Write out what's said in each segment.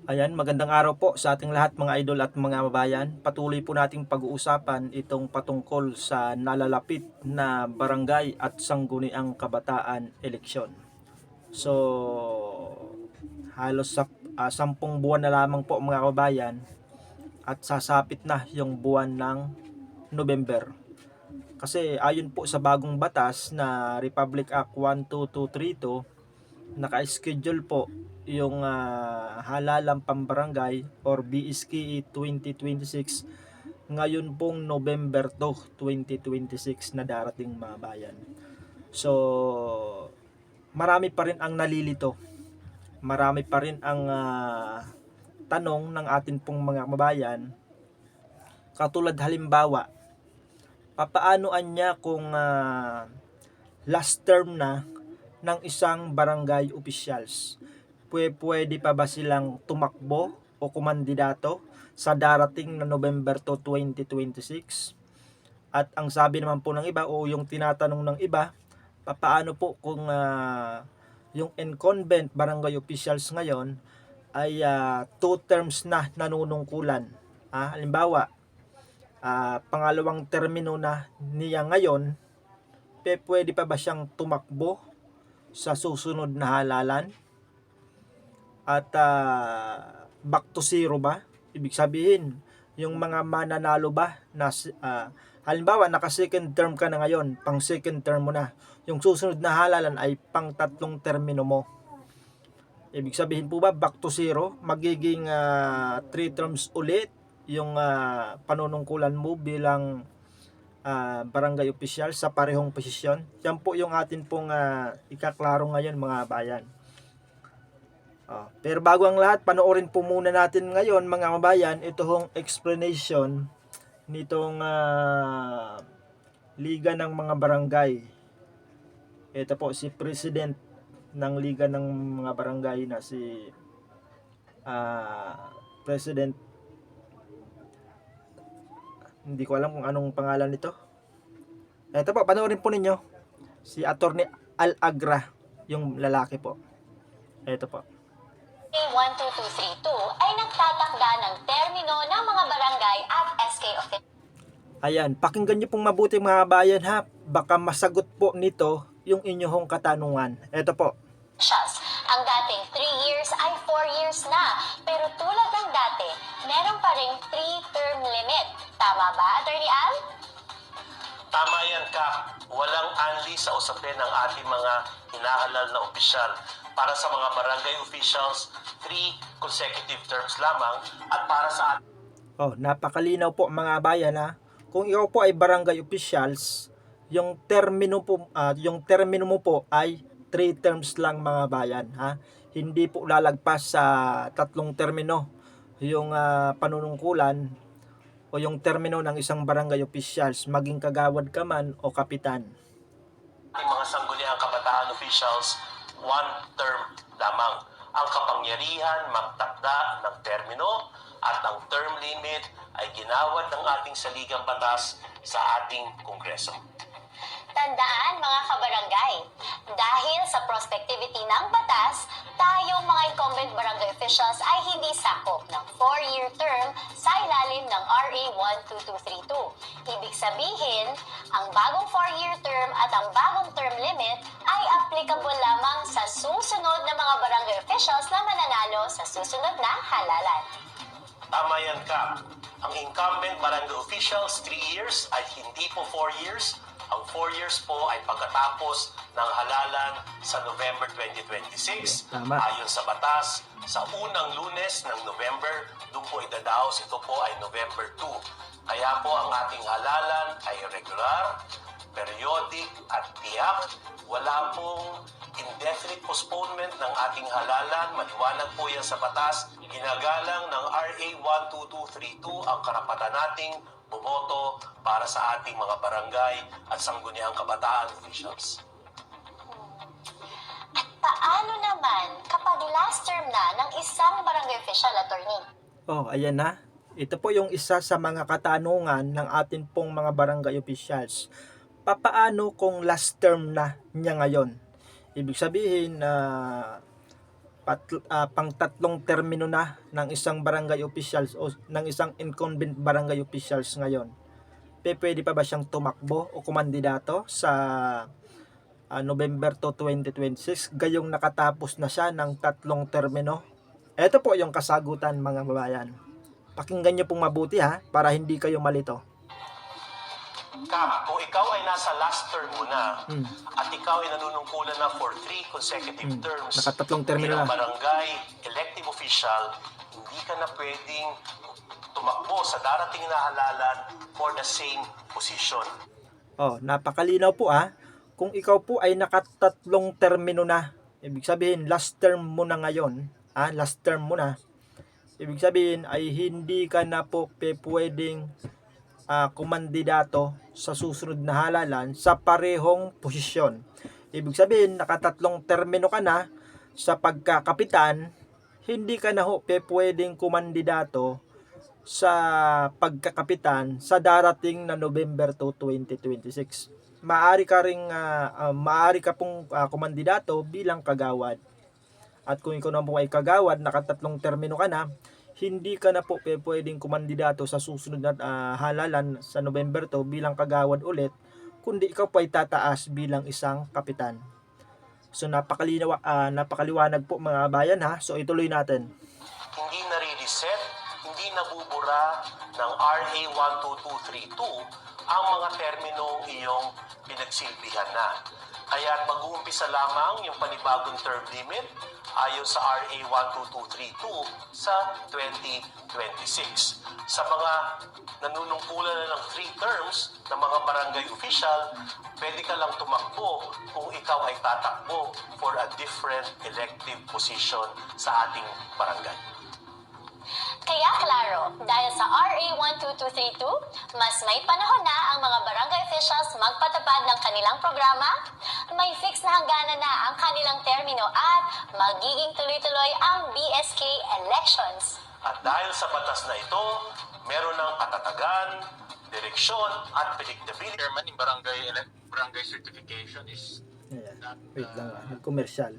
Ayan, magandang araw po sa ating lahat mga idol at mga mabayan. Patuloy po nating pag-uusapan itong patungkol sa nalalapit na barangay at sangguniang kabataan eleksyon. So, halos sa 10 buwan na lamang po mga kabayan at sasapit na yung buwan ng November. Kasi ayon po sa bagong batas na Republic Act 12232, naka-schedule po yung halalang pambarangay or BSKE 2026 ngayon pong November 2, 2026 na darating mga bayan. So, marami pa rin ang nalilito. Marami pa rin ang tanong ng atin pong mga kababayan. Katulad halimbawa, papaano anya kung last term na ng isang barangay officials? Pwede pa ba silang tumakbo o kumandidato sa darating na November 2, 2026? At ang sabi naman po ng iba o yung tinatanong ng iba, paano po kung yung incumbent barangay officials ngayon ay 2 terms na nanunungkulan? Halimbawa, pangalawang termino na niya ngayon, pwede pa ba siyang tumakbo sa susunod na halalan? At back to zero ba? Ibig sabihin, yung mga mananalo ba na halimbawa naka second term ka na ngayon, pang second term mo na. Yung susunod na halalan ay pang tatlong termino mo. Ibig sabihin po ba back to zero? Magiging 3 terms ulit yung panunungkulan mo bilang barangay official sa parehong posisyon. Yan po yung atin pong ikaklaro ngayon mga bayan. Pero bago ang lahat, panoorin po muna natin ngayon mga kabayan itong explanation nitong Liga ng mga Barangay. Ito po si President ng Liga ng mga Barangay na si President, hindi ko alam kung anong pangalan nito. Ito po, panoorin po ninyo si Attorney Al-Agra, yung lalaki po. Ito po. 12232 ay nagtatakda ng termino ng mga barangay at SK officials. Ayan, pakinggan nyo pong mabuti mga bayan ha. Baka masagot po nito yung inyong katanungan. Ito po. Ang dating 3 years ay 4 years na. Pero tulad ng dati, meron pa ring 3-term limit. Tama ba, Attorney Al? Tama yan, Kap. Walang anli sa usapin ng ating mga hinahalal na opisyal. Para sa mga barangay officials, 3 consecutive terms lamang at para sa napakalinaw po mga bayan ha. Kung ikaw po ay barangay officials, yung termino mo po ay 3 terms lang mga bayan ha. Hindi po lalagpas sa 3 termino yung panunungkulan o yung termino ng isang barangay officials, maging kagawad ka man o kapitan. Mga sangguniang kabataan officials, 1 term lamang. Ang kapangyarihan magtakda ng termino at ang term limit ay ginawad ng ating saligang batas sa ating Kongreso. Tandaan mga kabarangay, dahil sa prospectivity ng batas, tayong mga incumbent barangay officials ay hindi sakop ng 4-year term sa ilalim ng RA 12232. Ibig sabihin, ang bagong 4-year term at ang bagong term limit ay applicable lamang sa susunod na mga barangay officials na mananalo sa susunod na halalan. Tama yan, Kap. Ang incumbent barangay officials, 3 years ay hindi po 4 years. Ang 4 years po ay pagkatapos ng halalan sa November 2026. Tama. Ayon sa batas, sa unang Lunes ng November, doon po idadaos. Ito po ay November 2. Kaya po ang ating halalan ay regular, periodic at tiyak. Wala pong indefinite postponement ng ating halalan. Maliwanag po yan sa batas. Ginagalang ng RA 12232 ang karapatan nating bumoto para sa ating mga barangay at sangguniang kabataan officials. At paano naman kapag last term na ng isang barangay official, attorney? Ayan na. Ito po yung isa sa mga katanungan ng atin pong mga barangay officials. Papaano kung last term na niya ngayon? Ibig sabihin, pang tatlong termino na ng isang barangay officials o ng isang incumbent barangay officials ngayon. Pwede pa ba siyang tumakbo o kumandidato sa November 2, 2026 gayong nakatapos na siya ng tatlong termino? Ito po yung kasagutan, mga babayan. Pakinggan niyo pong mabuti ha, para hindi kayo malito. Kap, kung ikaw ay nasa last term mo na at ikaw ay nanunungkulan na for 3 consecutive terms Nakatatlong termino bilang na. barangay elective official, hindi ka na pwedeng tumakbo sa darating na halalan for the same position. Napakalinaw po ah. Kung ikaw po ay nakatatlong termino na, ibig sabihin last term mo na ngayon, last term mo na, ibig sabihin ay hindi ka na po pwedeng kumandidato sa susunod na halalan sa parehong posisyon. Ibig sabihin, nakatatlong termino ka na sa pagkakapitan, hindi ka na pwedeng kumandidato sa pagkakapitan sa darating na November 2, 2026. Maaari ka pong kumandidato bilang kagawad. At kung ikaw na po ay kagawad, nakatatlong termino ka na, hindi ka na po pwedeng kumandidato sa susunod na halalan sa November 2 bilang kagawad ulit, kundi ikaw po ay tataas bilang isang kapitan. So napakaliwanag po mga bayan ha. So ituloy natin. Hindi nare-reset, hindi nabubura ng RA 12232 ang mga terminong iyong pinagsilbihan na. Kaya mag-uumpisa lamang yung panibagong term limit ayon sa RA 12232 sa 2026. Sa mga nanunungkulan na ng 3 terms ng mga barangay official, pwede ka lang tumakbo kung ikaw ay tatakbo for a different elective position sa ating barangay. Kaya klaro, dahil sa RA 12232, mas may panahon na ang mga barangay officials magpatupad ng kanilang programa, may fix na hangganan na ang kanilang termino at magiging tuloy-tuloy ang BSK elections. At dahil sa batas na ito, meron ng katatagan, direksyon at predictability. Chairman, yung barangay certification is Ayan. Wait lang nag-commercial.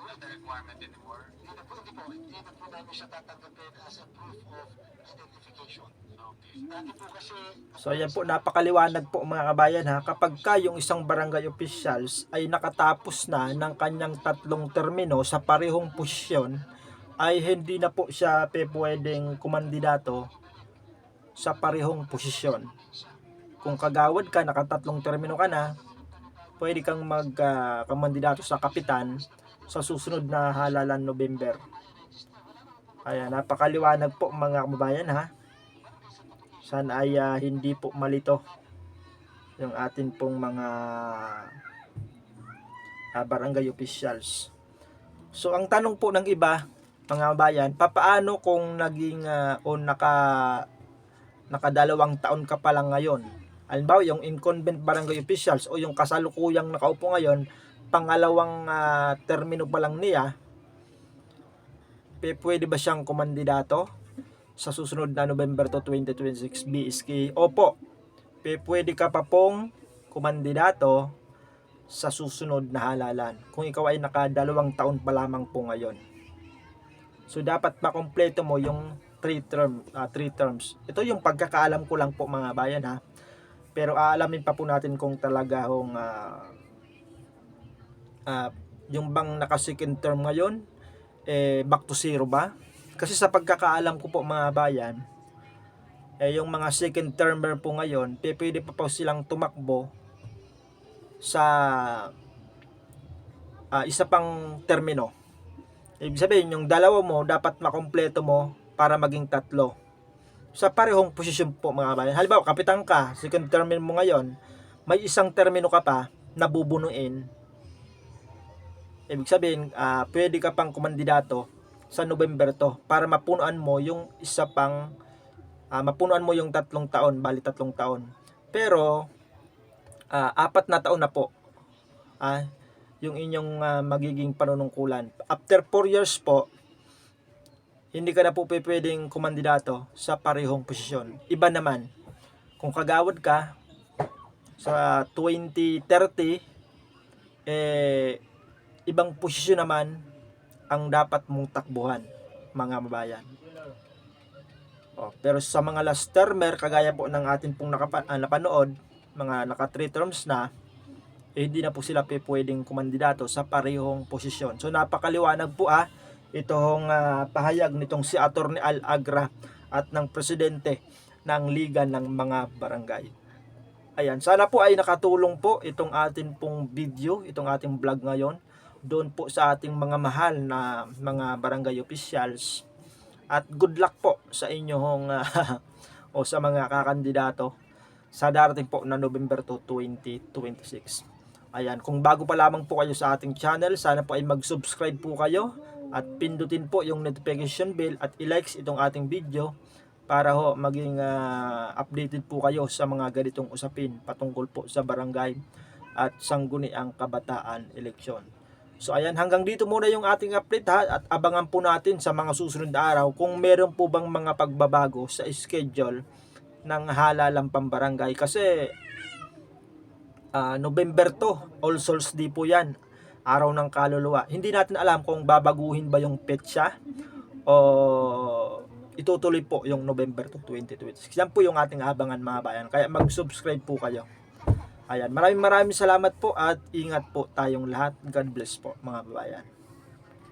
not the requirement anymore. Hindi na po namin siya tatanggapin as a proof of identification. Okay. Dati po kasi So ayan po, napakaliwanag po mga kabayan ha. Kapag yung isang barangay officials ay nakatapos na ng kanyang tatlong termino sa parehong posisyon, ay hindi na po siya pwedeng kumandidato sa parehong posisyon. Kung kagawad ka, nakatatlong termino ka na, pwede kang magkamandidato sa kapitan sa susunod na halalan November. Ayan, napakaliwanag po mga kababayan ha. Sana ay hindi po malito yung atin pong mga barangay officials. So ang tanong po ng iba, mga kababayan, papaano kung naging nakadalawang taon ka pa lang ngayon? Halimbawa, yung incumbent barangay officials o yung kasalukuyang nakaupo ngayon, pangalawang termino pa lang niya, pwede ba siyang kumandidato sa susunod na November 2, 2026 BSK? Opo, pwede ka pa pong kumandidato sa susunod na halalan kung ikaw ay nakadalawang taon pa lamang po ngayon. So dapat makompleto mo yung 3 terms. Ito yung pagkakaalam ko lang po mga bayan ha. Pero aalamin pa po natin kung talaga yung bang naka second term ngayon back to zero ba? Kasi sa pagkakaalam ko po mga bayan, yung mga second termer po ngayon, pwede pa po silang tumakbo sa isa pang termino. Ibig sabihin, yung dalawa mo, dapat makompleto mo para maging 3. Sa parehong posisyon po mga bayan. Halimbawa, kapitan ka, second termino mo ngayon, may isang termino ka pa na bubunuin. Ibig sabihin, pwede ka pang kumandidato sa November 2 para mapunuan mo yung isa pang mapunuan mo yung 3 taon, bali 3 taon. Pero 4 na taon na po yung inyong magiging panunungkulan. After 4 years po, hindi ka na po pwedeng kumandidato sa parehong posisyon. Iba naman, kung kagawad ka sa 2030, ibang posisyon naman ang dapat mong takbuhan, mga kababayan. Pero sa mga last termer, kagaya po ng atin pong napanood, mga naka 3 terms na, hindi na po sila pwedeng kumandidato sa parehong posisyon. So napakaliwanag po itong pahayag nitong si Atty. Al Agra at ng presidente ng Liga ng mga Barangay. Ayan, sana po ay nakatulong po itong atin pong video, itong ating vlog ngayon, doon po sa ating mga mahal na mga barangay officials. At good luck po sa inyong o sa mga kakandidato sa darating po na November 2, 2026. Ayan, kung bago pa lamang po kayo sa ating channel, sana po ay mag-subscribe po kayo at pindutin po yung notification bell at i-likes itong ating video para ho maging updated po kayo sa mga ganitong usapin patungkol po sa barangay at sangguniang kabataan eleksyon. So ayan, hanggang dito muna yung ating update at abangan po natin sa mga susunod na araw kung meron po bang mga pagbabago sa schedule ng halalang pambarangay kasi November 2, All Souls Day po yan, araw ng kaluluwa. Hindi natin alam kung babaguhin ba yung petsa o itutuloy po yung November 2, 2026. Yan po yung ating abangan, mga bayan, kaya mag-subscribe po kayo. Ayan, maraming salamat po at ingat po tayong lahat. God bless po, mga babayan.